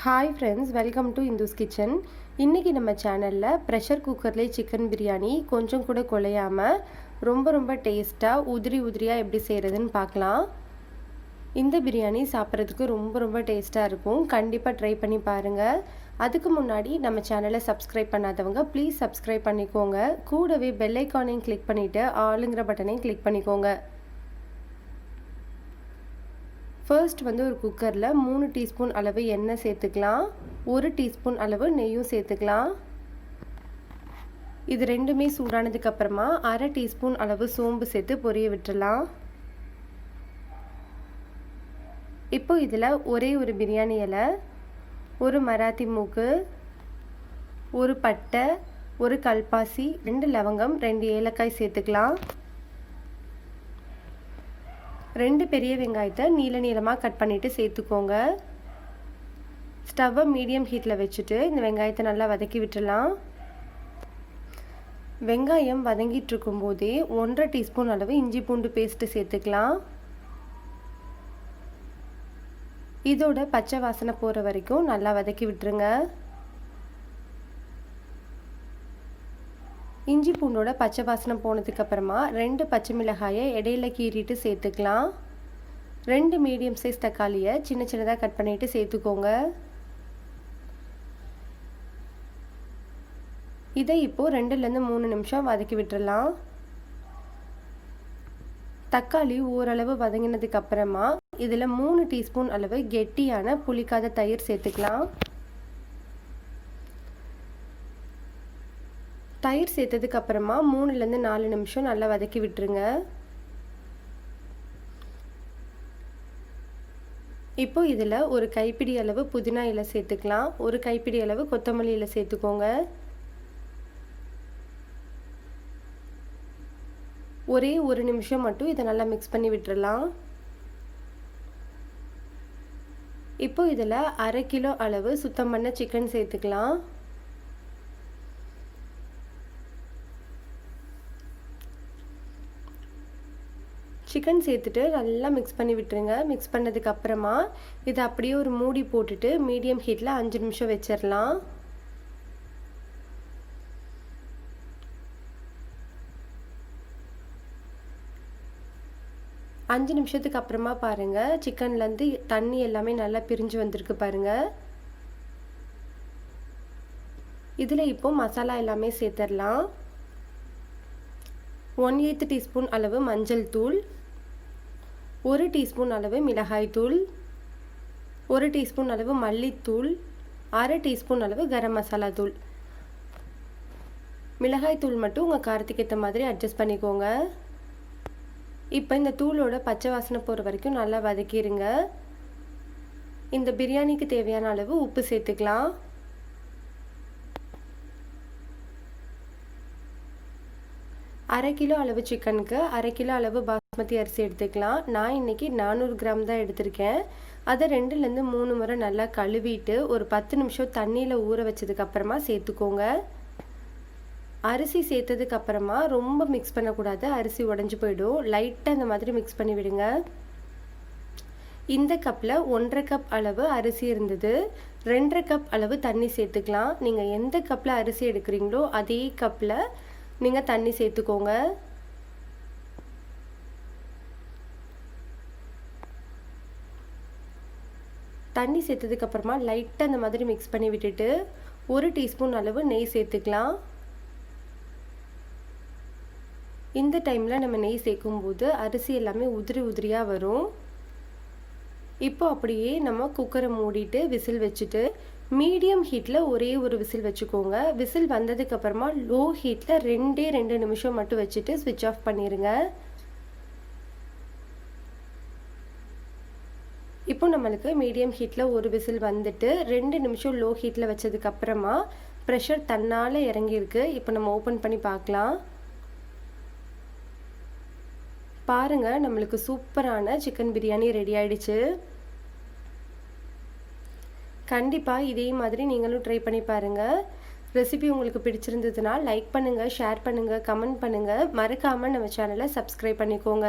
Hi friends, welcome to Indhu's kitchen. இன்றைக்கி நம்ம சேனலில் ப்ரெஷர் குக்கர்லேயே சிக்கன் பிரியாணி கொஞ்சம் கூட குலையாமல் ரொம்ப டேஸ்ட்டாக உதிரியாக எப்படி செய்கிறதுன்னு பார்க்கலாம். இந்த பிரியாணி சாப்பிட்றதுக்கு ரொம்ப டேஸ்ட்டாக இருக்கும். கண்டிப்பாக ட்ரை பண்ணி பாருங்கள். அதுக்கு முன்னாடி நம்ம சேனலை சப்ஸ்கிரைப் பண்ணாதவங்க ப்ளீஸ் சப்ஸ்கிரைப் பண்ணிக்கோங்க. கூடவே பெல் ஐக்கானையும் கிளிக் பண்ணிவிட்டு ஆளுங்கிற பட்டனையும் கிளிக் பண்ணிக்கோங்க. ஃபர்ஸ்ட் ஒரு குக்கரில் 3 டீஸ்பூன் அளவு எண்ணெய் சேர்த்துக்கலாம். 1 டீஸ்பூன் அளவு நெய்யும் சேர்த்துக்கலாம். இது ரெண்டுமே சூடானதுக்கப்புறமா 1/2 டீஸ்பூன் அளவு சோம்பு சேர்த்து பொரிய விட்டுடலாம். இப்போ இதில் ஒரே ஒரு பிரியாணி இலை, ஒரு மராத்தி மூக்கு, ஒரு பட்டை, ஒரு கல்பாசி, 2 லவங்கம், 2 ஏலக்காய் சேர்த்துக்கலாம். 2 பெரிய வெங்காயத்தை நீளமாக கட் பண்ணிவிட்டு சேர்த்துக்கோங்க. ஸ்டவ்வை மீடியம் ஹீட்டில் வச்சுட்டு இந்த வெங்காயத்தை நல்லா வதக்கி விட்டுடலாம். வெங்காயம் வதங்கிட்டு இருக்கும்போதே 1/2 டீஸ்பூன் அளவு இஞ்சி பூண்டு பேஸ்ட்டு சேர்த்துக்கலாம். இதோட பச்சை வாசனை போகிற வரைக்கும் நல்லா வதக்கி விட்டுருங்க. இஞ்சி பூண்டோட பச்சை வாசனை போனதுக்கப்புறமா 2 பச்சை மிளகாயை இடையில கீறிட்டு சேர்த்துக்கலாம். 2 மீடியம் சைஸ் தக்காளியை சின்னதாக கட் பண்ணிவிட்டு சேர்த்துக்கோங்க. இதை இப்போது 2லேருந்து 3 நிமிஷம் வதக்கி விட்டுடலாம். தக்காளி ஓரளவு வதங்கினதுக்கப்புறமா இதில் 3 டீஸ்பூன் அளவு கெட்டியான புளிக்காத தயிர் சேர்த்துக்கலாம். தயிர் சேர்த்ததுக்கு அப்புறமா 3லேருந்து 4 நிமிஷம் நல்லா வதக்கி விட்டுருங்க. இப்போ இதில் ஒரு கைப்பிடி அளவு புதினா இலை சேர்த்துக்கலாம். ஒரு கைப்பிடி அளவு கொத்தமல்லி இலை சேர்த்துக்கோங்க. ஒரே ஒரு நிமிஷம் மட்டும் இதை நல்லா மிக்ஸ் பண்ணி விட்டுறலாம். இப்போ இதில் 1/2 கிலோ அளவு சுத்தம் பண்ண சிக்கன் சேர்த்துக்கலாம். சிக்கன் சேர்த்துட்டு நல்லா மிக்ஸ் பண்ணி விட்டுருங்க. மிக்ஸ் பண்ணதுக்கு அப்புறமா இதை அப்படியே ஒரு மூடி போட்டுட்டு மீடியம் ஹீட்டில் 5 நிமிஷம் வச்சிடலாம். அஞ்சு நிமிஷத்துக்கு அப்புறமா பாருங்கள், சிக்கன்லேருந்து தண்ணி எல்லாமே நல்லா பிரிஞ்சு வந்திருக்கு பாருங்கள். இதில் இப்போ மசாலா எல்லாமே சேர்த்துடலாம். 1/8 டீஸ்பூன் அளவு மஞ்சள் தூள், 1 டீஸ்பூன் அளவு மிளகாய் தூள், 1 டீஸ்பூன் அளவு மல்லித்தூள், 1/2 டீஸ்பூன் அளவு கரம் மசாலா தூள். மிளகாய் தூள் மட்டும் உங்கள் காரத்துக்கு ஏற்ற மாதிரி அட்ஜஸ்ட் பண்ணிக்கோங்க. இப்போ இந்த தூளோட பச்சை வாசனை போகிற வரைக்கும் நல்லா வதக்கிடுங்க. இந்த பிரியாணிக்கு தேவையான அளவு உப்பு சேர்த்துக்கலாம். அரை கிலோ அளவு சிக்கனுக்கு 1/2 கிலோ அளவு பாஸ்மதி அரிசி எடுத்துக்கலாம். நான் இன்றைக்கி 400 கிராம் தான் எடுத்திருக்கேன். அதை 2லேருந்து 3 முறை நல்லா கழுவிட்டு ஒரு 10 நிமிஷம் தண்ணியில் ஊற வச்சதுக்கப்புறமா சேர்த்துக்கோங்க. அரிசி சேர்த்ததுக்கப்புறமா ரொம்ப மிக்ஸ் பண்ணக்கூடாது, அரிசி உடஞ்சி போயிடும். லைட்டாக இந்த மாதிரி மிக்ஸ் பண்ணி விடுங்க. இந்த கப்பில் 1/2 கப் அளவு அரிசி இருந்தது. 2/2 கப் அளவு தண்ணி சேர்த்துக்கலாம். நீங்கள் எந்த கப்பில் அரிசி எடுக்கிறீங்களோ அதே கப்பில் நீங்கள் தண்ணி சேர்த்துக்கோங்க. தண்ணி சேர்த்ததுக்கப்புறமா லைட்டாக அந்த மாதிரி மிக்ஸ் பண்ணி விட்டுட்டு 1 டீஸ்பூன் அளவு நெய் சேர்த்துக்கலாம். இந்த டைமில் நம்ம நெய் சேர்க்கும்போது அரிசி எல்லாமே உதிரியாக வரும். இப்போ அப்படியே நம்ம குக்கரை மூடிட்டு விசில் வச்சுட்டு மீடியம் ஹீட்டில் ஒரே ஒரு விசில் வச்சுக்கோங்க. விசில் வந்ததுக்கப்புறமா லோ ஹீட்டில் 2 நிமிஷம் மட்டும் வச்சுட்டு ஸ்விட்ச் ஆஃப் பண்ணிடுங்க. இப்போ நம்மளுக்கு மீடியம் ஹீட்டில் ஒரு விசில் வந்துட்டு 2 நிமிஷம் லோ ஹீட்டில் வச்சதுக்கப்புறமா ப்ரெஷர் தன்னால் இறங்கியிருக்கு. இப்போ நம்ம ஓப்பன் பண்ணி பார்க்கலாம். பாருங்கள், நம்மளுக்கு சூப்பரான சிக்கன் பிரியாணி ரெடி ஆயிடுச்சு. கண்டிப்பாக இதே மாதிரி நீங்களும் ட்ரை பண்ணி பாருங்கள். ரெசிபி உங்களுக்கு பிடிச்சிருந்ததுன்னா லைக் பண்ணுங்கள், ஷேர் பண்ணுங்கள், கமெண்ட் பண்ணுங்கள். மறக்காமல் நம்ம சேனலை சப்ஸ்கிரைப் பண்ணிக்கோங்க.